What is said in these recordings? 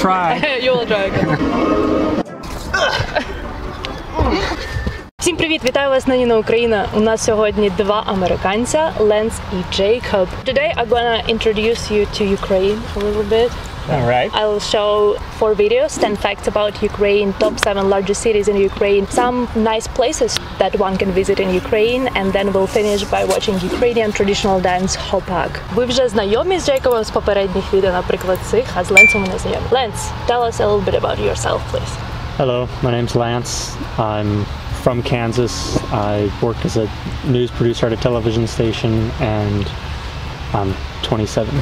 try. You will try. Всім привіт! Вітаю вас на Ніна Україна. У нас сьогодні два американця, Lance і Jacob. Today I'm gonna introduce you to Ukraine a little bit. All right. I'll show 4 videos, 10 facts about Ukraine, top 7 largest cities in Ukraine, some nice places that one can visit in Ukraine, and then we'll finish by watching Ukrainian Traditional Dance Hopak. Ви вже знайомі з Джейкобом з попередніх відео, наприклад, цих, а з Ленсом не знайомі. Lance, tell us a little bit about yourself, please. Hello, my name's Lance. I'm from Kansas. I work as a news producer at a television station, and I'm 27.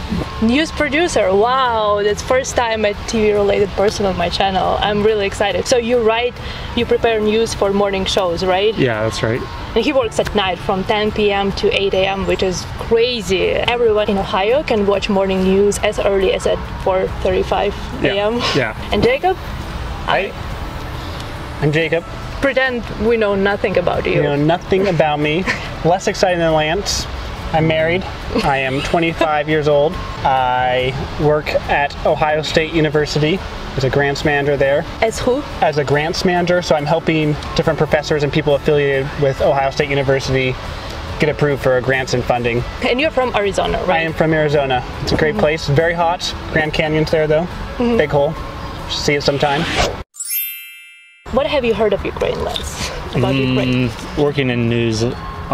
News producer, wow, that's first time a TV related person on my channel. I'm really excited. So you prepare news for morning shows, right? Yeah, that's right. And he works at night from 10 p.m. to 8 a.m., which is crazy. Everyone in Ohio can watch morning news as early as at 4:35 a.m. Yeah. And Jacob? Hi. I'm Jacob. Pretend we know nothing about you. You know nothing about me. Less exciting than Lance. I'm married. I am 25 years old. I work at Ohio State University as a grants manager there. As who? As a grants manager, so I'm helping different professors and people affiliated with Ohio State University get approved for grants and funding. And you're from Arizona, right? I am from Arizona. It's a great place. Very hot. Grand Canyon's there though. Big hole. See it sometime. What have you heard of Ukraine, Lance? About Ukraine? Working in news,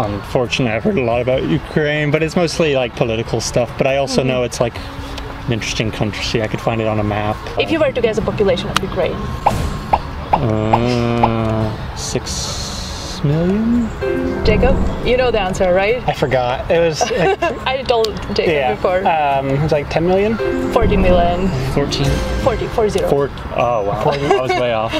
unfortunately, I've heard a lot about Ukraine, but it's mostly like political stuff. But I also know it's like an interesting country. I could find it on a map. If you were to guess the population of Ukraine? 6 million? Jacob, you know the answer, right? I forgot. It was like, I told Jacob before. it was like 10 million? 40 million. 14? 40. Oh wow, I was way off.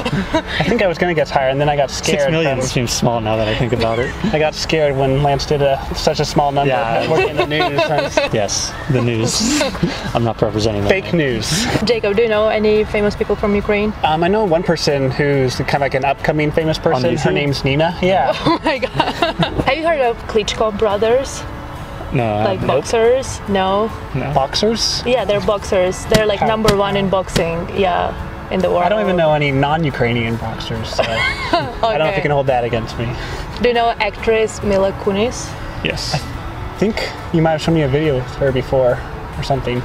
I think I was going to guess higher, and then I got scared. 6 million seems small now that I think about it. I got scared when Lance did such a small number. Yeah. Working in the news. Yes, the news. I'm not representing that. Fake news. Jacob, do you know any famous people from Ukraine? I know one person who's kind of like an upcoming famous person. Her name's Nina. Yeah. Oh my god. Have you heard of Klitschko brothers? No. Like boxers? No? Boxers? Yeah, they're boxers. They're like number 1 in boxing, yeah, in the world. I don't even know any non-Ukrainian boxers, so I don't know if you can hold that against me. Do you know actress Mila Kunis? Yes. I think you might have shown me a video with her before or something.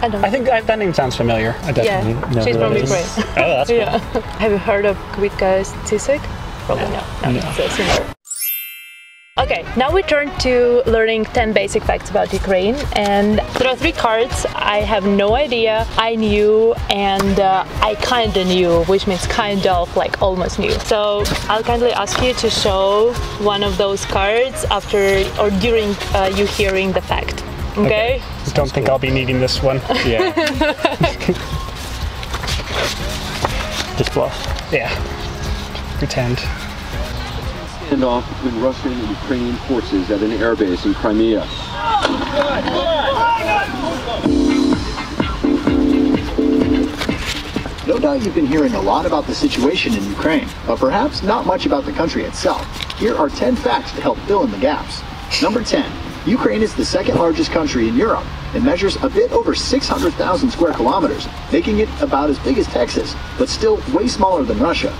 I don't know. I think that name sounds familiar. I definitely know she's who from that is. Ukraine. Oh, that's cool. Yeah. Have you heard of Kwitka Tsisek? Probably no. It's a singer. Okay, now we turn to learning 10 basic facts about Ukraine, and there are 3 cards. I have no idea. I knew and I kinda knew, which means kind of, like almost knew. So I'll kindly ask you to show one of those cards after or during you hearing the fact. Okay? Don't think I'll be needing this one. Yeah. Just bluff. Yeah. Pretend. Standoff between Russian and Ukrainian forces at an airbase in Crimea. No doubt you've been hearing a lot about the situation in Ukraine, but perhaps not much about the country itself. Here are 10 facts to help fill in the gaps. Number 10. Ukraine is the second largest country in Europe. It measures a bit over 600,000 square kilometers, making it about as big as Texas, but still way smaller than Russia.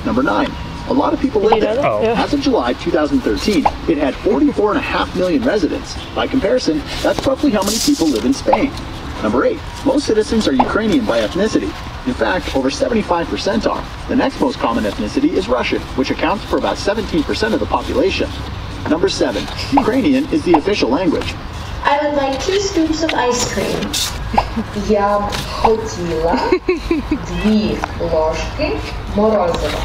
Number 9. A lot of people live there. As of July 2013, it had 44.5 million residents. By comparison, that's roughly how many people live in Spain. Number 8. Most citizens are Ukrainian by ethnicity. In fact, over 75% are. The next most common ethnicity is Russian, which accounts for about 17% of the population. Number 7. Ukrainian is the official language. I would like 2 scoops of ice cream. Я б хотіла 2 ложки морозива.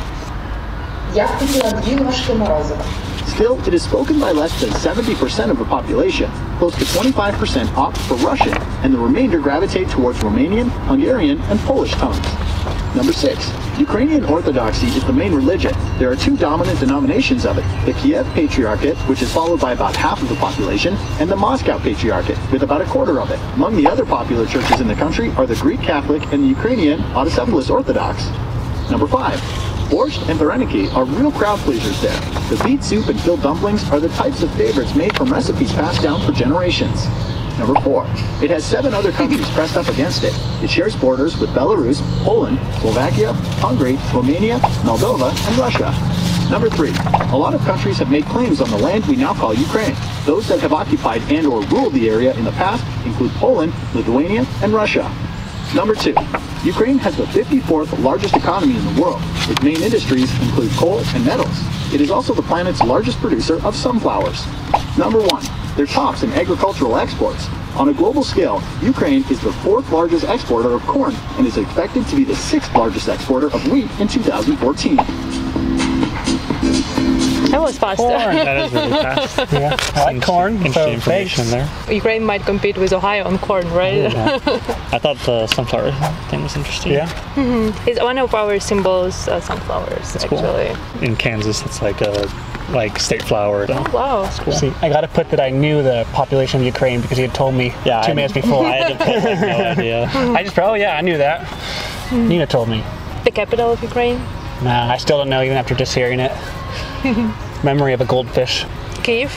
Я б хотіла 2 ложки морозива. Still, it is spoken by less than 70% of the population. Close to 25% opt for Russian, and the remainder gravitate towards Romanian, Hungarian, and Polish tongues. Number 6. Ukrainian Orthodoxy is the main religion. There are 2 dominant denominations of it, the Kyiv Patriarchate, which is followed by about half of the population, and the Moscow Patriarchate, with about a quarter of it. Among the other popular churches in the country are the Greek Catholic and the Ukrainian Autocephalous Orthodox. Number 5. Borscht and vareniki are real crowd pleasers there. The beet soup and filled dumplings are the types of favorites made from recipes passed down for generations. Number 4. It has 7 other countries pressed up against it. It shares borders with Belarus, Poland, Slovakia, Hungary, Romania, Moldova, and Russia. Number 3. A lot of countries have made claims on the land we now call Ukraine. Those that have occupied and or ruled the area in the past include Poland, Lithuania, and Russia. Number 2. Ukraine has the 54th largest economy in the world. Its main industries include coal and metals. It is also the planet's largest producer of sunflowers. Number 1. They're tops in agricultural exports. On a global scale, Ukraine is the 4th largest exporter of corn and is expected to be the 6th largest exporter of wheat in 2014. That was fast. That is really fast. Yeah, I like corn. Interesting information there. Ukraine might compete with Ohio on corn, right? Yeah. I thought the sunflower thing was interesting. Yeah. It's one of our symbols, sunflowers, That's actually. Cool. In Kansas, it's like a state flower. So. Wow. Cool. See, I got to put that I knew the population of Ukraine because he had told me 2 minutes before. I had no idea. I just, oh yeah, I knew that. Nina told me. The capital of Ukraine? Nah, I still don't know even after just hearing it. Memory of a goldfish. Kyiv?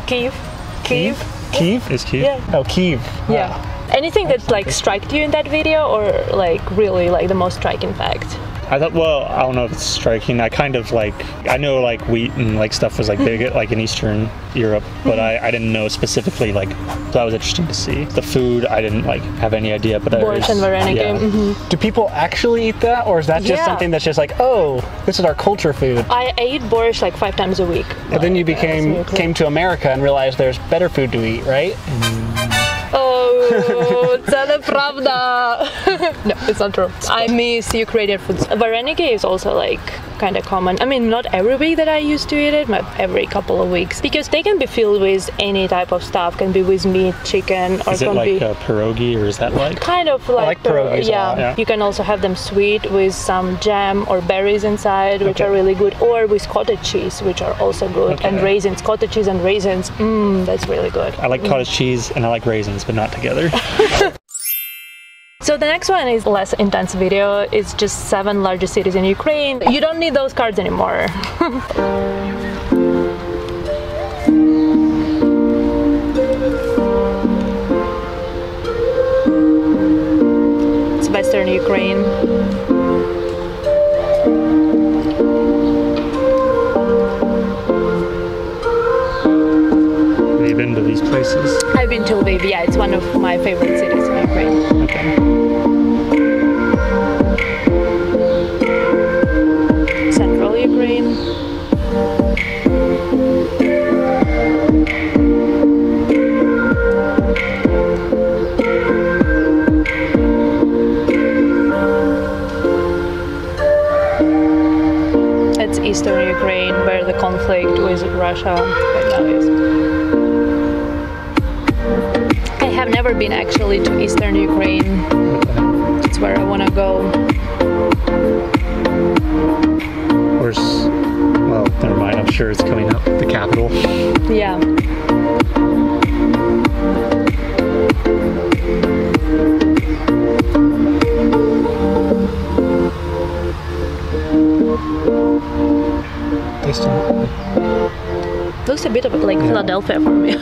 Kyiv? Kyiv? Kyiv? Is Kyiv? Yeah. Oh, Kyiv. Yeah. Anything that like struck you in that video, or like really like the most striking fact? I thought, well, I don't know if it's striking. I kind of like, I know like wheat and like stuff was like big like in Eastern Europe, but I didn't know specifically like, so that was interesting to see. The food, I didn't like have any idea, but Borscht and vareniki. Yeah. Do people actually eat that, or is that just something that's just like, oh, this is our culture food? I ate borscht like 5 times a week. But then you came to America and realized there's better food to eat, right? Oh, це неправда. No, it's not true. I miss Ukrainian food. Vareniki is also like kind of common. I mean, not every week that I used to eat it, but every couple of weeks. Because they can be filled with any type of stuff. Can be with meat, chicken, or is it can like be a pierogi, or is that like? Kind of like, I like pierogies a lot. Yeah. You can also have them sweet with some jam or berries inside, which are really good, or with cottage cheese, which are also good, and raisins, cottage cheese and raisins. That's really good. I like cottage cheese and I like raisins, but not together. So the next one is less intense video. It's just 7 largest cities in Ukraine. You don't need those cards anymore. It's Western Ukraine. Have you been to these places? I've been to Lviv, yeah, it's one of my favorite cities in Ukraine. Okay. Central Ukraine. It's Eastern Ukraine, where the conflict with Russia right now is. I have never been actually to Eastern Ukraine. It's where I want to go. Where's, well, never mind, I'm sure it's coming up, the capital. Yeah. Looks a bit of like Philadelphia for me.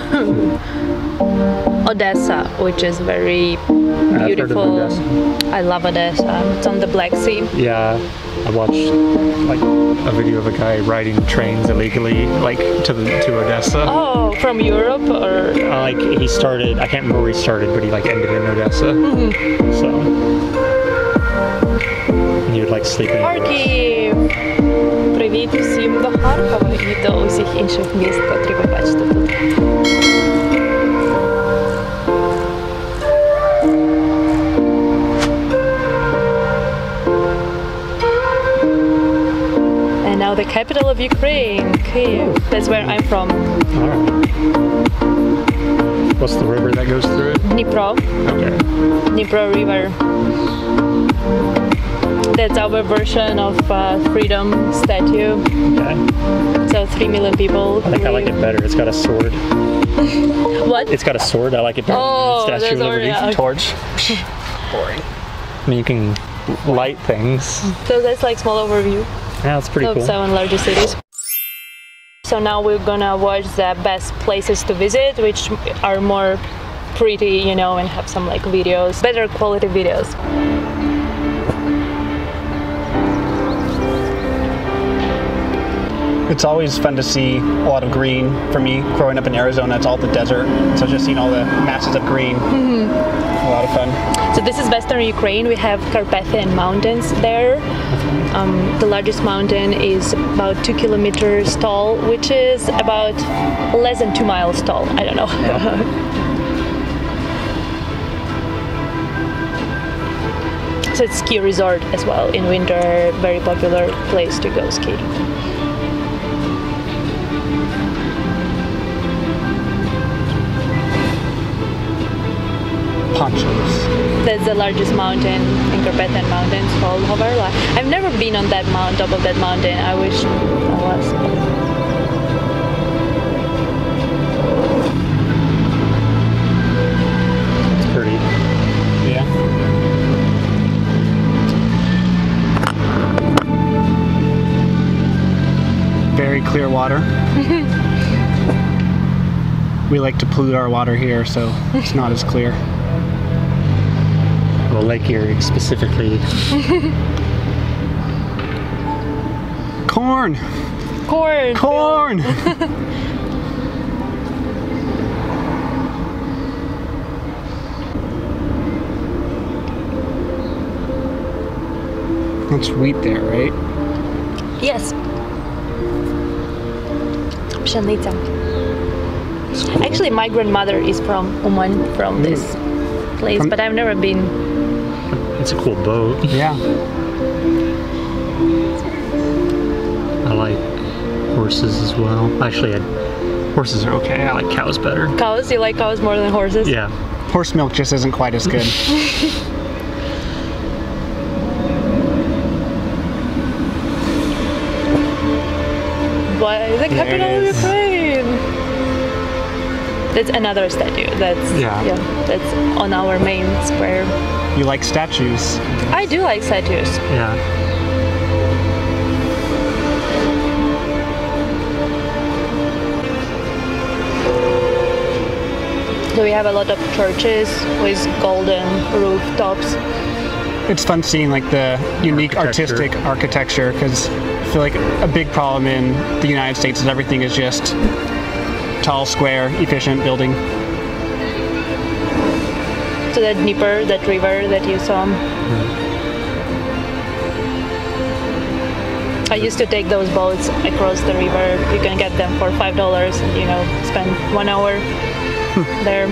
Odesa, which is very beautiful. I love Odessa. It's on the Black Sea. Yeah, I watched like a video of a guy riding trains illegally, like to Odessa. Oh, from Europe or? Like he started, I can't remember where he started, but he like ended in Odessa. So, and he would like sleep in Kharkiv! Привіт всім до Харкова і до усіх інших міст, котрі ви бачите тут. And now the capital of Ukraine, Kyiv. That's where I'm from. Alright. What's the river that goes through it? Dnipro. Okay. Dnipro River. That's our version of freedom statue. Okay. So 3 million people. I think I like it better. It's got a sword. What? It's got a sword. I like it better Oh, than the Statue of Liberty. yeah. Torch. Boring. I mean, you can light things. So that's like small overview Yeah, it's pretty of cool. 7 largest cities. So now we're gonna watch the best places to visit, which are more pretty, you know, and have some like videos, better quality videos. It's always fun to see a lot of green. For me, growing up in Arizona, it's all the desert. So just seeing all the masses of green, a lot of fun. So this is Western Ukraine. We have Carpathian Mountains there. The largest mountain is about 2 kilometers tall, which is about less than 2 miles tall. I don't know. So it's ski resort as well. In winter, very popular place to go ski. Ponchos. That's the largest mountain in Carpathian Mountains called Hovarla. I've never been on that top of that mountain. I wish I was. It's pretty. Yeah. Very clear water. We like to pollute our water here, so it's not as clear. Well, Lake Erie specifically. Corn! Corn! Corn! That's wheat there, right? Yes. Pszenica. Cool. Actually, my grandmother is from Uman, from this place, but I've never been. It's a cool boat. Yeah. I like horses as well. Actually, horses are okay. I like cows better. Cows? You like cows more than horses? Yeah. Horse milk just isn't quite as good. Why the capital of Ukraine? That's another statue. That's that's on our main square. You like statues? I do like statues. Yeah. So we have a lot of churches with golden rooftops. It's fun seeing like the unique artistic architecture, because I feel like a big problem in the United States is everything is just tall, square, efficient building. So that Dnipro, that river that you saw. I used to take those boats across the river. You can get them for $5 and, you know, spend 1 hour there.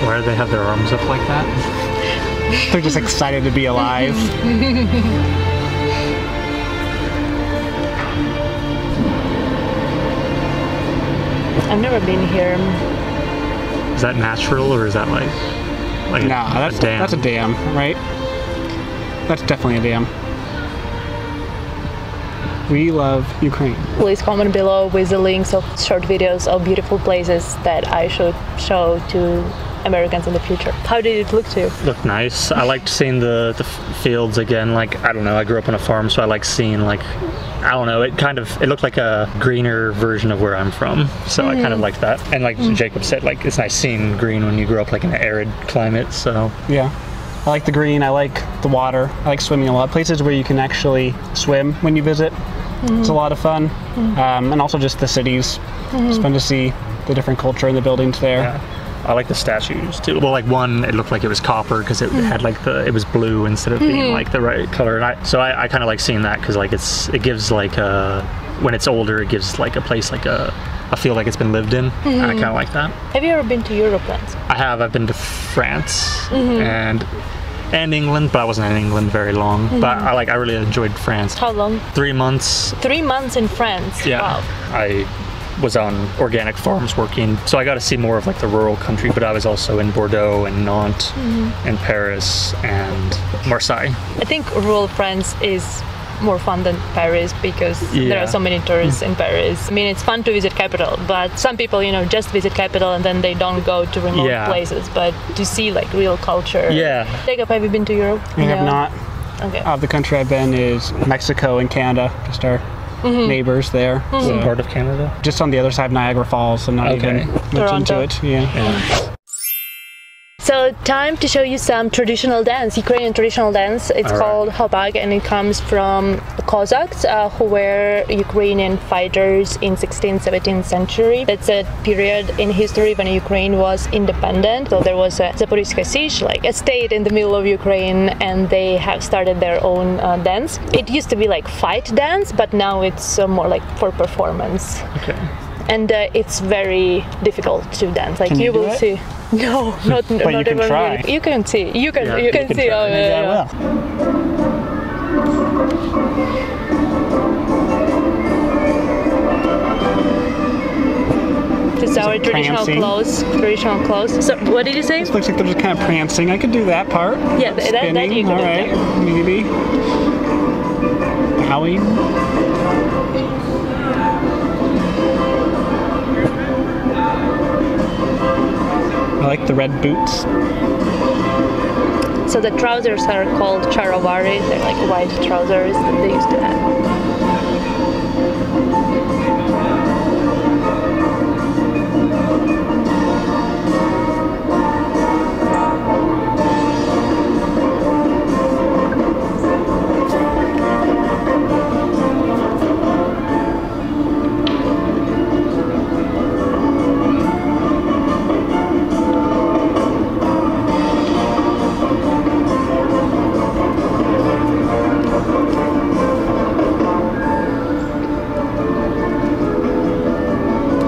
Why do they have their arms up like that? They're just excited to be alive. I've never been here. Is that natural or is that like No, a dam? That's a dam, right? That's definitely a dam. We love Ukraine. Please comment below with the links of short videos of beautiful places that I should show to Americans in the future. How did it look to you? Looked nice. I liked seeing the fields again. Like, I don't know, I grew up on a farm, so I like seeing like, I don't know, it looked like a greener version of where I'm from. So I kind of liked that. And like Jacob said, like it's nice seeing green when you grow up like in an arid climate, so. Yeah. I like the green, I like the water, I like swimming a lot. Places where you can actually swim when you visit. It's a lot of fun. And also just the cities. It's fun to see the different culture in the buildings there. Yeah. I like the statues too. Well, like one, it looked like it was copper because it had like it was blue instead of being like the right color. And I kind of like seeing that because like it gives like when it's older, it gives like a place like I feel like it's been lived in. And I kind of like that. Have you ever been to Europe once? I have. I've been to France and England, but I wasn't in England very long. But I really enjoyed France. How long? 3 months. 3 months in France. Yeah. Wow. I was on organic farms working, so I got to see more of like the rural country, but I was also in Bordeaux and Nantes and Paris and Marseille. I think rural France is more fun than Paris because there are so many tourists in Paris. I mean, it's fun to visit capital, but some people, you know, just visit capital and then they don't go to remote places, but to see like real culture. Yeah. Jacob, have you been to Europe? I have not. Okay. The country I've been is Mexico and Canada, just our neighbors there. What part of Canada? Just on the other side of Niagara Falls, so not even much into it. Yeah. So time to show you some traditional dance, Ukrainian traditional dance. It's called Hopak, and it comes from Cossacks who were Ukrainian fighters in 16th, 17th century. That's a period in history when Ukraine was independent. So there was a Zaporizhia siege, like a state in the middle of Ukraine, and they have started their own dance. It used to be like fight dance, but now it's more like for performance. Okay. And it's very difficult to dance. Like Can you will do it? see. No, not But you can even try. really. You can see. You can see. try. Oh, yeah. This is our traditional prancing. clothes. Traditional clothes. So, what did you say? It looks like they're just kind of prancing. I could do that part. Yeah, that you can All do. right, maybe. Bowing. I like the red boots. So the trousers are called charavari. They're like white trousers that they used to have.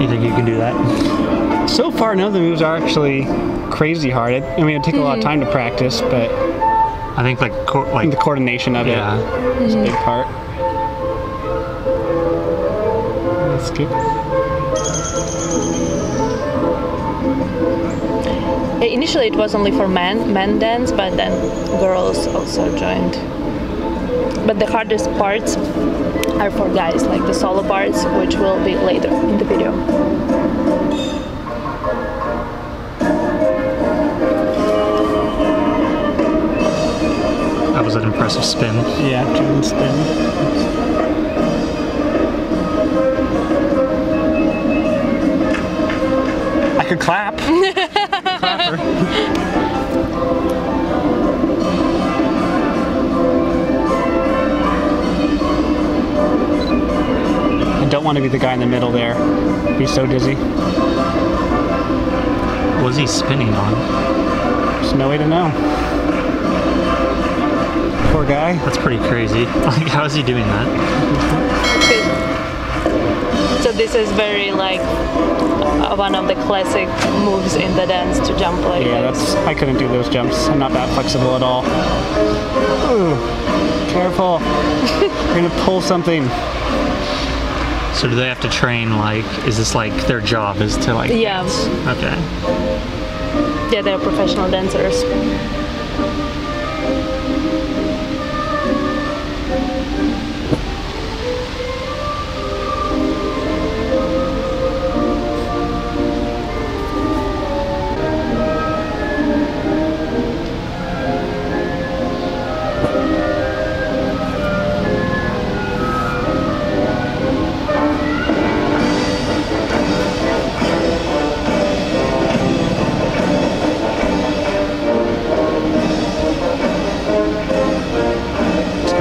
You think you can do that? So far, none of the moves are actually crazy hard. I mean, it'd take a lot of time to practice, but I think like the coordination of yeah. it is a big part. That's good. Initially, it was only for men dance, but then girls also joined. But the hardest parts are for guys, like the solo parts, which will be later in the video. That was an impressive spin. Yeah, German spin. I could clap. Clapper. I don't want to be the guy in the middle there. He's so dizzy. What was he spinning on? There's no way to know. Poor guy. That's pretty crazy. Like, how is he doing that? So this is very like one of the classic moves in the dance, to jump like this. I couldn't do those jumps. I'm not that flexible at all. Ooh, careful. You're gonna pull something. So do they have to train, like, is this like their job is to like Yeah. dance? Okay. Yeah, they're professional dancers.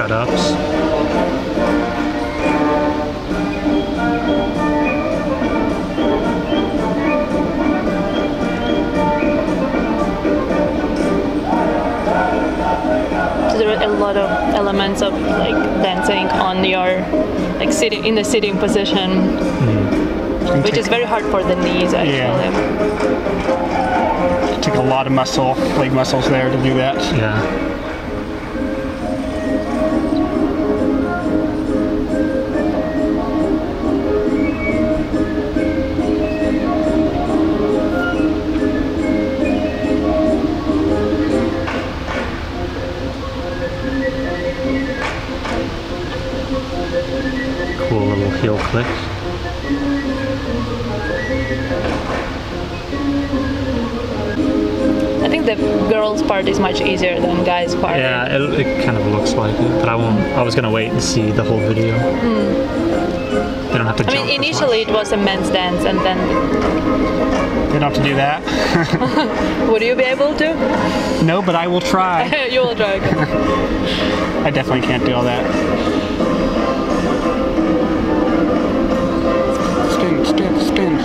Ups. So there are a lot of elements of like dancing on your like sitting in the sitting position, which is very hard for the knees actually. Yeah. Take a lot of muscle, leg muscles there to do that. Yeah. Cool little heel click. I think the girls' part is much easier than guys' part. Yeah, it kind of looks like it, but I won't. I was gonna wait and see the whole video. They don't have to jump. I mean, initially it was a men's dance, and then. You don't have to do that. Would you be able to? No, but I will try. You will try. Okay. I definitely can't do all that. Spin, spin, spin.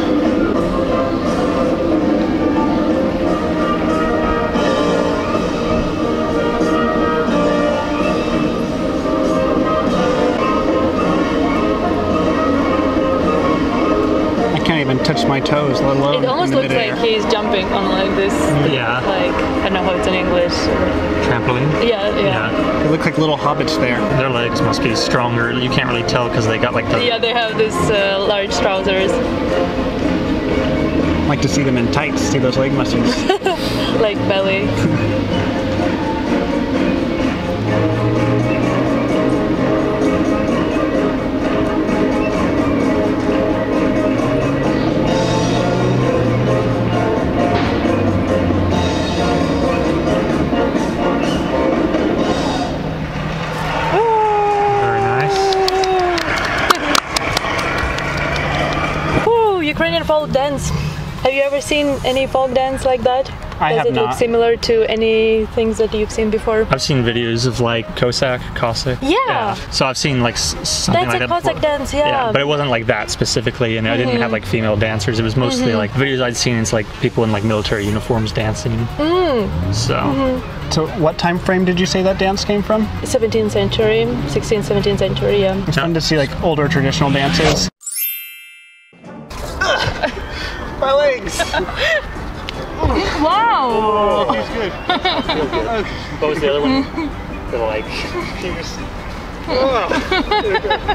Touch my toes, let alone it almost looks like he's jumping on like this. Yeah. Like, I don't know how it's in English. Trampoline? Yeah. They look like little hobbits there. Their legs must be stronger. You can't really tell because they got like the... Yeah, they have this large trousers. I like to see them in tights, see those leg muscles. Like belly. Ukrainian folk dance. Have you ever seen any folk dance like that? I have not. Does it look similar to any things that you've seen before? I've seen videos of like Cossack. Yeah. So I've seen like something that's like that Cossack before. dance, yeah. But it wasn't like that specifically, and I didn't have like female dancers. It was mostly like videos I'd seen. It's like people in like military uniforms dancing. So. So what time frame did you say that dance came from? 17th century, 16th, 17th century, yeah. It's fun to see like older traditional dances. My legs! Wow! Oh, he's good. What was the other one? They're like...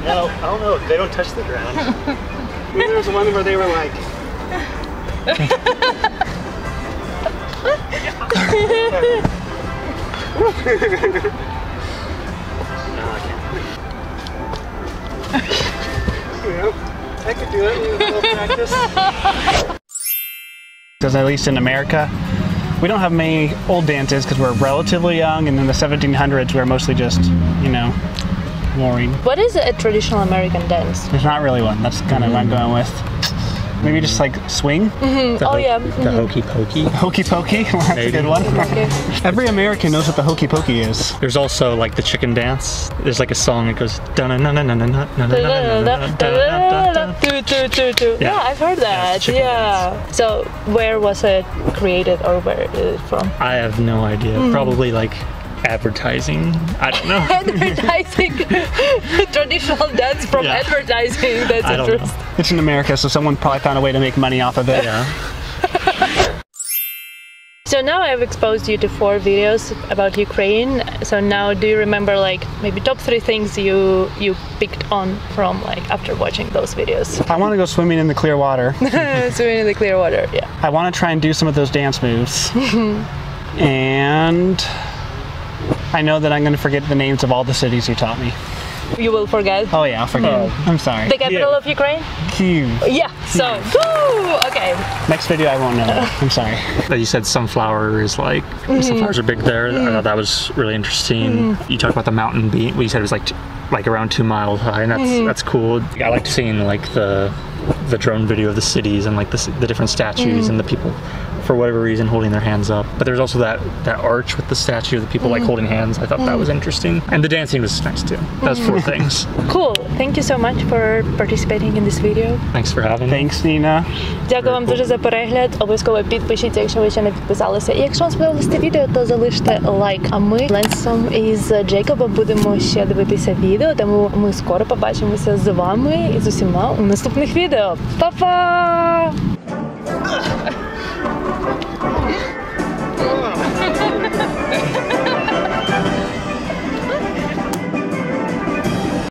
No, I don't know. They don't touch the ground. There was one where they were like... No, I can't. I could do it with a little practice. Because at least in America, we don't have many old dances because we're relatively young, and in the 1700s we're mostly just, you know, warring. What is a traditional American dance? There's not really one. That's kind of what I'm going with. Maybe just like swing? The hokey pokey. Hokey pokey? That's a good one. Okay. Every American knows what the hokey pokey is. There's also like the chicken dance. There's like a song that goes Yeah, I've heard that. Yeah. So where was it created or where is it from? I have no idea. Probably like advertising. I don't know. Advertising. Traditional dance from advertising. That's interesting. It's in America, so someone probably found a way to make money off of it. Yeah. So now I've exposed you to 4 videos about Ukraine. So now do you remember like maybe top 3 things you picked on from like after watching those videos? I want to go swimming in the clear water. Swimming in the clear water, yeah. I want to try and do some of those dance moves. And I know that I'm going to forget the names of all the cities you taught me. You will forget? Oh yeah, I'll forget. I'm sorry. The capital of Ukraine? Kyiv. Yeah, so, woo! Okay. Next video I won't know. I'm sorry. You said sunflower is like, sunflowers are big there. I thought that was really interesting. You talked about the mountain being, you said it was like around 2 miles high, and that's cool. I liked seeing like the drone video of the cities and like the different statues and the people for whatever reason holding their hands up. But there's also that arch with the statue of the people like holding hands. I thought that was interesting. And the dancing was nice too. Those 4 things. Cool. Thank you so much for participating in this video. Thanks for having me. Thanks, Nina. Дякую вам дуже за перегляд. Обов'язково підпишіться, якщо ви ще не підписалися. І якщо вам сподобалось це відео, то залиште лайк. А ми з Ленсом і з Джейкобом будемо ще дивитися відео, тому ми скоро побачимося з вами і з усіма у наступних відео. Па-па!